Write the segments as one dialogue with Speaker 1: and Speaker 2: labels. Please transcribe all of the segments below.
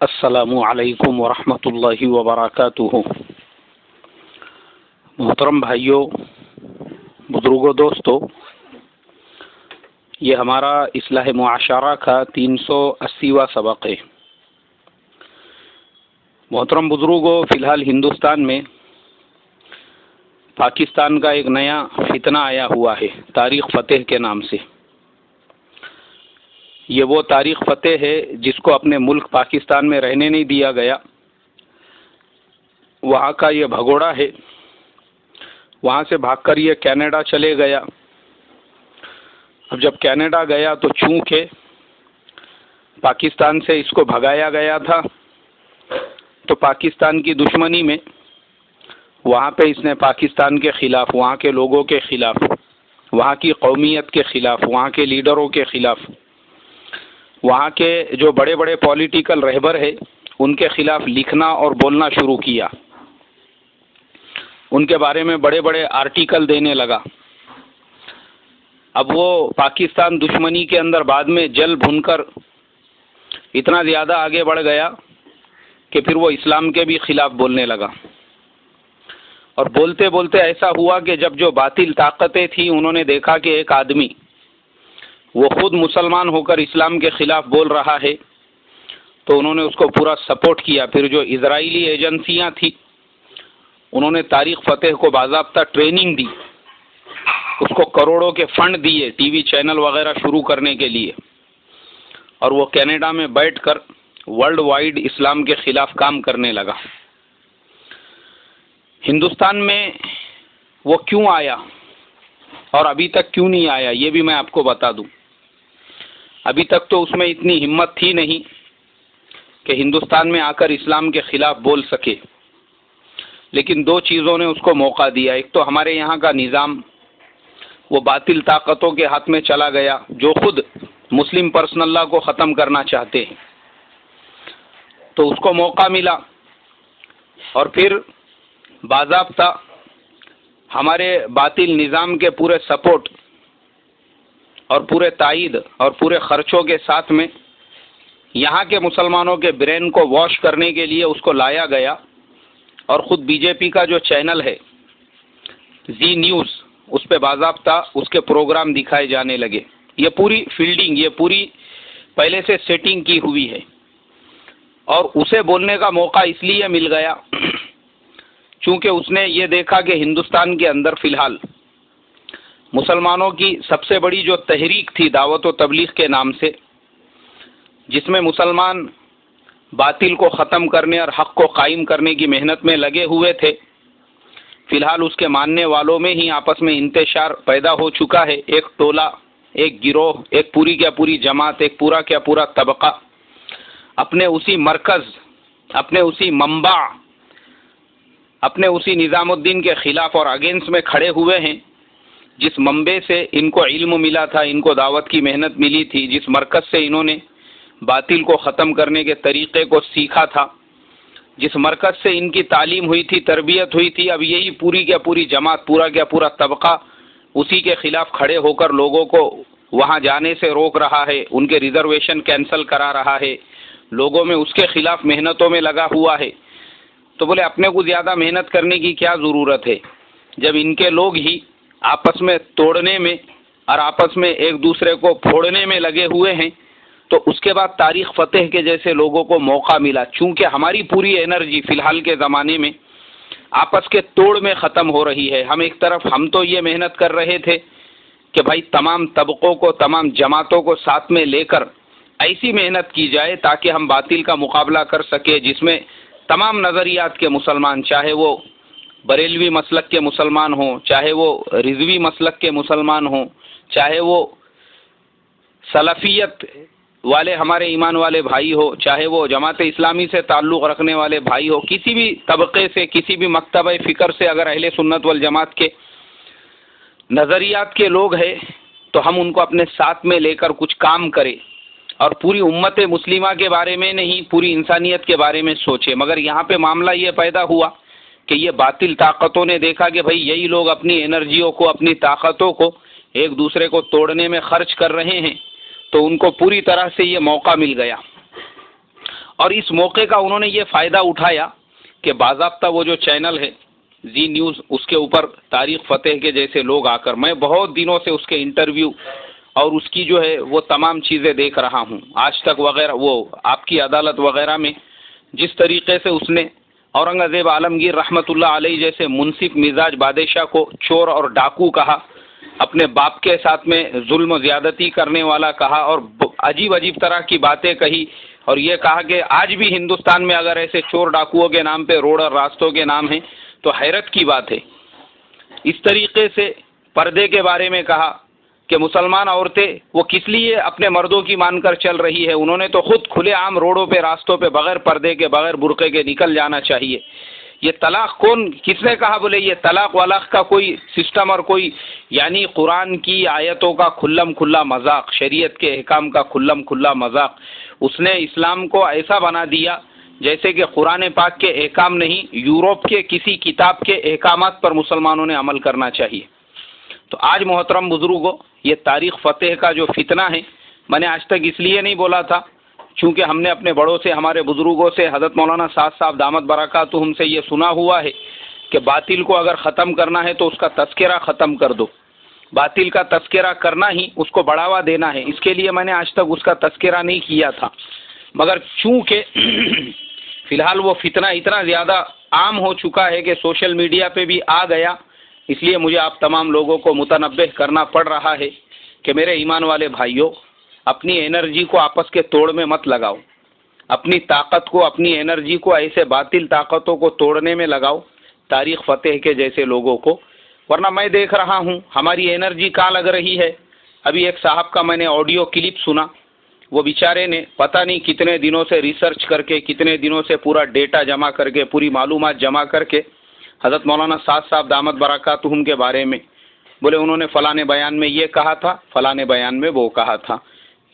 Speaker 1: السلام علیکم ورحمۃ اللہ وبرکاتہ۔ محترم بھائیوں، بزرگوں، دوستوں، یہ ہمارا اصلاح معاشرہ کا 380واں سبق ہے۔ محترم بزرگوں، فی الحال ہندوستان میں پاکستان کا ایک نیا فتنہ آیا ہوا ہے تاریخ فتح کے نام سے۔ یہ وہ تاریخ فتح ہے جس کو اپنے ملک پاکستان میں رہنے نہیں دیا گیا۔ وہاں کا یہ بھگوڑا ہے، وہاں سے بھاگ کر یہ کینیڈا چلے گیا۔ اب جب کینیڈا گیا تو چونکہ پاکستان سے اس کو بھگایا گیا تھا تو پاکستان کی دشمنی میں وہاں پہ اس نے پاکستان کے خلاف، وہاں کے لوگوں کے خلاف، وہاں کی قومیت کے خلاف، وہاں کے لیڈروں کے خلاف، وہاں کے جو بڑے بڑے پولیٹیکل رہبر ہیں ان کے خلاف لکھنا اور بولنا شروع کیا۔ ان کے بارے میں بڑے بڑے آرٹیکل دینے لگا۔ اب وہ پاکستان دشمنی کے اندر بعد میں جل بھن کر اتنا زیادہ آگے بڑھ گیا کہ پھر وہ اسلام کے بھی خلاف بولنے لگا، اور بولتے بولتے ایسا ہوا کہ جب جو باطل طاقتیں تھیں انہوں نے دیکھا کہ ایک آدمی وہ خود مسلمان ہو کر اسلام کے خلاف بول رہا ہے تو انہوں نے اس کو پورا سپورٹ کیا۔ پھر جو اسرائیلی ایجنسیاں تھیں انہوں نے تاریخ فتح کو باضابطہ ٹریننگ دی، اس کو کروڑوں کے فنڈ دیے ٹی وی چینل وغیرہ شروع کرنے کے لیے، اور وہ کینیڈا میں بیٹھ کر ورلڈ وائڈ اسلام کے خلاف کام کرنے لگا۔ ہندوستان میں وہ کیوں آیا اور ابھی تک کیوں نہیں آیا یہ بھی میں آپ کو بتا دوں۔ ابھی تک تو اس میں اتنی ہمت تھی نہیں کہ ہندوستان میں آ کر اسلام کے خلاف بول سکے، لیکن دو چیزوں نے اس کو موقع دیا۔ ایک تو ہمارے یہاں کا نظام وہ باطل طاقتوں کے ہاتھ میں چلا گیا جو خود مسلم پرسنل لا کو ختم کرنا چاہتے ہیں، تو اس کو موقع ملا، اور پھر باضابطہ ہمارے باطل نظام کے پورے سپورٹ اور پورے تائید اور پورے خرچوں کے ساتھ میں یہاں کے مسلمانوں کے برین کو واش کرنے کے لیے اس کو لایا گیا، اور خود بی جے پی کا جو چینل ہے زی نیوز، اس پہ باضابطہ اس کے پروگرام دکھائے جانے لگے۔ یہ پوری فیلڈنگ، یہ پوری پہلے سے سیٹنگ کی ہوئی ہے، اور اسے بولنے کا موقع اس لیے مل گیا چونکہ اس نے یہ دیکھا کہ ہندوستان کے اندر فی الحال مسلمانوں کی سب سے بڑی جو تحریک تھی دعوت و تبلیغ کے نام سے، جس میں مسلمان باطل کو ختم کرنے اور حق کو قائم کرنے کی محنت میں لگے ہوئے تھے، فی الحال اس کے ماننے والوں میں ہی آپس میں انتشار پیدا ہو چکا ہے۔ ایک ٹولہ، ایک گروہ، ایک پوری کیا پوری جماعت، ایک پورا کیا پورا طبقہ اپنے اسی مرکز، اپنے اسی منبع، اپنے اسی نظام الدین کے خلاف اور اگینسٹ میں کھڑے ہوئے ہیں، جس منبع سے ان کو علم ملا تھا، ان کو دعوت کی محنت ملی تھی، جس مرکز سے انہوں نے باطل کو ختم کرنے کے طریقے کو سیکھا تھا، جس مرکز سے ان کی تعلیم ہوئی تھی، تربیت ہوئی تھی، اب یہی پوری کیا پوری جماعت، پورا کیا پورا طبقہ اسی کے خلاف کھڑے ہو کر لوگوں کو وہاں جانے سے روک رہا ہے، ان کے ریزرویشن کینسل کرا رہا ہے، لوگوں میں اس کے خلاف محنتوں میں لگا ہوا ہے۔ تو بولے اپنے کو زیادہ محنت کرنے کی کیا ضرورت ہے جب ان کے لوگ ہی آپس میں توڑنے میں اور آپس میں ایک دوسرے کو پھوڑنے میں لگے ہوئے ہیں۔ تو اس کے بعد تاریخ فتح کے جیسے لوگوں کو موقع ملا، چونکہ ہماری پوری انرجی فی الحال کے زمانے میں آپس کے توڑ میں ختم ہو رہی ہے۔ ہم ایک طرف ہم تو یہ محنت کر رہے تھے کہ بھائی تمام طبقوں کو، تمام جماعتوں کو ساتھ میں لے کر ایسی محنت کی جائے تاکہ ہم باطل کا مقابلہ کر سکے، جس میں تمام نظریات کے مسلمان، چاہے وہ بریلوی مسلک کے مسلمان ہوں، چاہے وہ رضوی مسلک کے مسلمان ہوں، چاہے وہ سلفیت والے ہمارے ایمان والے بھائی ہو، چاہے وہ جماعت اسلامی سے تعلق رکھنے والے بھائی ہو، کسی بھی طبقے سے، کسی بھی مکتبہ فکر سے اگر اہل سنت والجماعت کے نظریات کے لوگ ہیں تو ہم ان کو اپنے ساتھ میں لے کر کچھ کام کریں، اور پوری امت مسلمہ کے بارے میں نہیں، پوری انسانیت کے بارے میں سوچے۔ مگر یہاں پہ معاملہ یہ پیدا ہوا کہ یہ باطل طاقتوں نے دیکھا کہ بھئی یہی لوگ اپنی انرجیوں کو، اپنی طاقتوں کو ایک دوسرے کو توڑنے میں خرچ کر رہے ہیں، تو ان کو پوری طرح سے یہ موقع مل گیا، اور اس موقع کا انہوں نے یہ فائدہ اٹھایا کہ باضابطہ وہ جو چینل ہے زی نیوز، اس کے اوپر طارق فتح کے جیسے لوگ آ کر، میں بہت دنوں سے اس کے انٹرویو اور اس کی جو ہے وہ تمام چیزیں دیکھ رہا ہوں، آج تک وغیرہ، وہ آپ کی عدالت وغیرہ میں جس طریقے سے اس نے اورنگزیب عالمگیر رحمۃ اللہ علیہ جیسے منصف مزاج بادشاہ کو چور اور ڈاکو کہا، اپنے باپ کے ساتھ میں ظلم و زیادتی کرنے والا کہا، اور عجیب عجیب طرح کی باتیں کہی، اور یہ کہا کہ آج بھی ہندوستان میں اگر ایسے چور ڈاکوؤں کے نام پہ روڈ اور راستوں کے نام ہیں تو حیرت کی بات ہے۔ اس طریقے سے پردے کے بارے میں کہا کہ مسلمان عورتیں وہ کس لیے اپنے مردوں کی مان کر چل رہی ہے، انہوں نے تو خود کھلے عام روڈوں پہ راستوں پہ بغیر پردے کے بغیر برقعے کے نکل جانا چاہیے۔ یہ طلاق کس نے کہا؟ بولے یہ طلاق ولاق کا کوئی سسٹم اور کوئی، یعنی قرآن کی آیتوں کا کھلم کھلا مذاق، شریعت کے احکام کا کھلم کھلا مذاق۔ اس نے اسلام کو ایسا بنا دیا جیسے کہ قرآن پاک کے احکام نہیں، یورپ کے کسی کتاب کے احکامات پر مسلمانوں نے عمل کرنا چاہیے۔ تو آج محترم بزرگوں، یہ طارق فتح کا جو فتنہ ہے، میں نے آج تک اس لیے نہیں بولا تھا چونکہ ہم نے اپنے بڑوں سے، ہمارے بزرگوں سے، حضرت مولانا سعد صاحب دامت برکاتہم سے یہ سنا ہوا ہے کہ باطل کو اگر ختم کرنا ہے تو اس کا تذکرہ ختم کر دو، باطل کا تذکرہ کرنا ہی اس کو بڑھاوا دینا ہے۔ اس کے لیے میں نے آج تک اس کا تذکرہ نہیں کیا تھا، مگر چونکہ فی الحال وہ فتنہ اتنا زیادہ عام ہو چکا ہے کہ سوشل میڈیا پہ بھی آ گیا، اس لیے مجھے آپ تمام لوگوں کو متنبہ کرنا پڑ رہا ہے کہ میرے ایمان والے بھائیوں، اپنی انرجی کو آپس کے توڑ میں مت لگاؤ، اپنی طاقت کو، اپنی انرجی کو ایسے باطل طاقتوں کو توڑنے میں لگاؤ، طارق فتح کے جیسے لوگوں کو، ورنہ میں دیکھ رہا ہوں ہماری انرجی کہاں لگ رہی ہے۔ ابھی ایک صاحب کا میں نے آڈیو کلپ سنا، وہ بیچارے نے پتہ نہیں کتنے دنوں سے ریسرچ کر کے، کتنے دنوں سے پورا ڈیٹا جمع کر کے، پوری معلومات جمع کر کے حضرت مولانا سعد صاحب دامت برکاتہم کے بارے میں بولے انہوں نے فلاں بیان میں یہ کہا تھا، فلاں بیان میں وہ کہا تھا،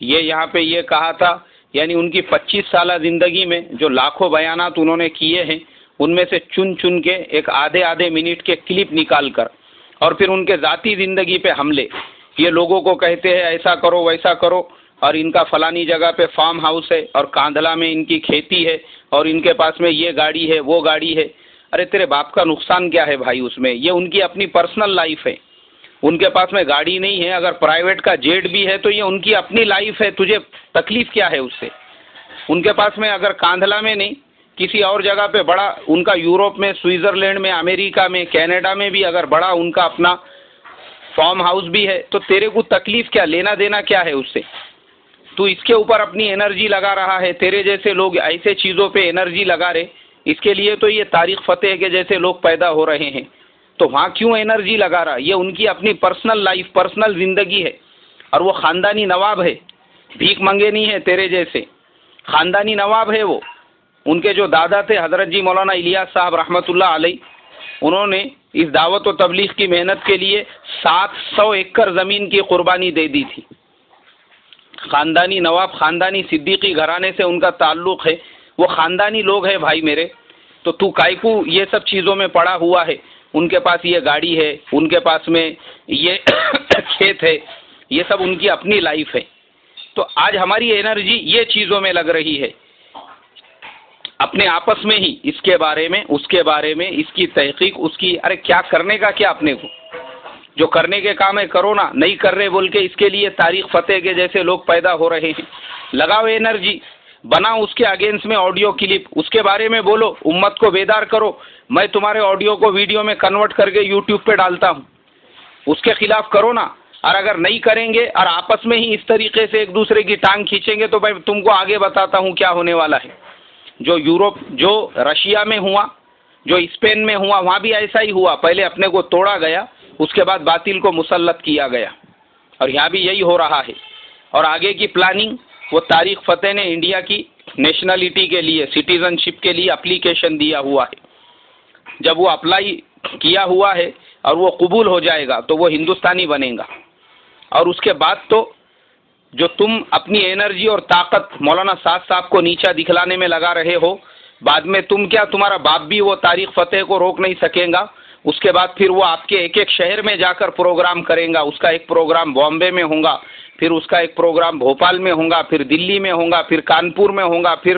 Speaker 1: یہ یہاں پہ یہ کہا تھا، یعنی ان کی 25 سالہ زندگی میں جو لاکھوں بیانات انہوں نے کیے ہیں، ان میں سے چن کے ایک آدھے منٹ کے کلپ نکال کر، اور پھر ان کے ذاتی زندگی پہ حملے، یہ لوگوں کو کہتے ہیں ایسا کرو ویسا کرو، اور ان کا فلانی جگہ پہ فارم ہاؤس ہے، اور کاندھلا میں ان کی کھیتی ہے، اور ان کے پاس میں یہ گاڑی ہے وہ گاڑی ہے۔ ارے تیرے باپ کا نقصان کیا ہے بھائی اس میں؟ یہ ان کی اپنی پرسنل لائف ہے، ان کے پاس میں گاڑی نہیں ہے، اگر پرائیویٹ کا جیٹ بھی ہے تو یہ ان کی اپنی لائف ہے، تجھے تکلیف کیا ہے اس سے؟ ان کے پاس میں اگر کاندھلا میں نہیں، کسی اور جگہ پہ بڑا ان کا، یورپ میں، سوئٹزرلینڈ میں، امریکہ میں، کینیڈا میں بھی اگر بڑا ان کا اپنا فارم ہاؤس بھی ہے، تو تیرے کو تکلیف کیا، لینا دینا کیا ہے اس سے؟ تو اس کے اوپر اپنی انرجی لگا رہا ہے، تیرے جیسے لوگ ایسے چیزوں پہ انرجی لگا رہے، اس کے لیے تو یہ طارق فتح کے جیسے لوگ پیدا ہو رہے ہیں، تو وہاں کیوں انرجی لگا رہا؟ یہ ان کی اپنی پرسنل لائف، پرسنل زندگی ہے، اور وہ خاندانی نواب ہے، بھیک منگے نہیں ہے تیرے جیسے، خاندانی نواب ہے وہ۔ ان کے جو دادا تھے حضرت جی مولانا الیاس صاحب رحمۃ اللہ علیہ، انہوں نے اس دعوت و تبلیغ کی محنت کے لیے 700 ایکڑ زمین کی قربانی دے دی تھی۔ خاندانی نواب، خاندانی صدیقی گھرانے سے ان کا تعلق ہے، وہ خاندانی لوگ ہیں بھائی میرے، تو کائی کو یہ سب چیزوں میں پڑا ہوا ہے؟ ان کے پاس یہ گاڑی ہے، ان کے پاس میں یہ کھیت ہے، یہ سب ان کی اپنی لائف ہے۔ تو آج ہماری انرجی یہ چیزوں میں لگ رہی ہے، اپنے آپس میں ہی اس کے بارے میں، اس کے بارے میں، اس کی تحقیق، اس کی، ارے کیا کرنے کا کیا اپنے کو؟ جو کرنے کے کام ہے کرو نا، نہیں کر رہے بول کے اس کے لیے طارق فتح کے جیسے لوگ پیدا ہو رہے ہیں۔ لگاؤ انرجی، بناؤ اس کے اگینسٹ میں آڈیو کلپ، اس کے بارے میں بولو، امت کو بیدار کرو۔ میں تمہارے آڈیو کو ویڈیو میں کنورٹ کر کے یوٹیوب پہ ڈالتا ہوں، اس کے خلاف کرو نا۔ اور اگر نہیں کریں گے اور آپس میں ہی اس طریقے سے ایک دوسرے کی ٹانگ کھینچیں گے تو میں تم کو آگے بتاتا ہوں کیا ہونے والا ہے۔ جو یورپ، جو رشیا میں ہوا، جو اسپین میں ہوا، وہاں بھی ایسا ہی ہوا، پہلے اپنے کو توڑا گیا، اس کے بعد باطل کو مسلط کیا گیا، اور یہاں بھی یہی ہو رہا ہے۔ اور آگے کی پلاننگ وہ طارق فتح نے انڈیا کی نیشنلٹی کے لیے، سٹیزن شپ کے لیے اپلیکیشن دیا ہوا ہے۔ جب وہ اپلائی کیا ہوا ہے اور وہ قبول ہو جائے گا تو وہ ہندوستانی بنے گا، اور اس کے بعد تو جو تم اپنی انرجی اور طاقت مولانا سعد صاحب کو نیچا دکھلانے میں لگا رہے ہو، بعد میں تم کیا، تمہارا باپ بھی وہ طارق فتح کو روک نہیں سکے گا۔ اس کے بعد پھر وہ آپ کے ایک ایک شہر میں جا کر پروگرام کریں گا، اس کا ایک پروگرام بامبے میں ہوگا، پھر اس کا ایک پروگرام بھوپال میں ہوگا، پھر دلی میں ہوگا، پھر کانپور میں ہوگا، پھر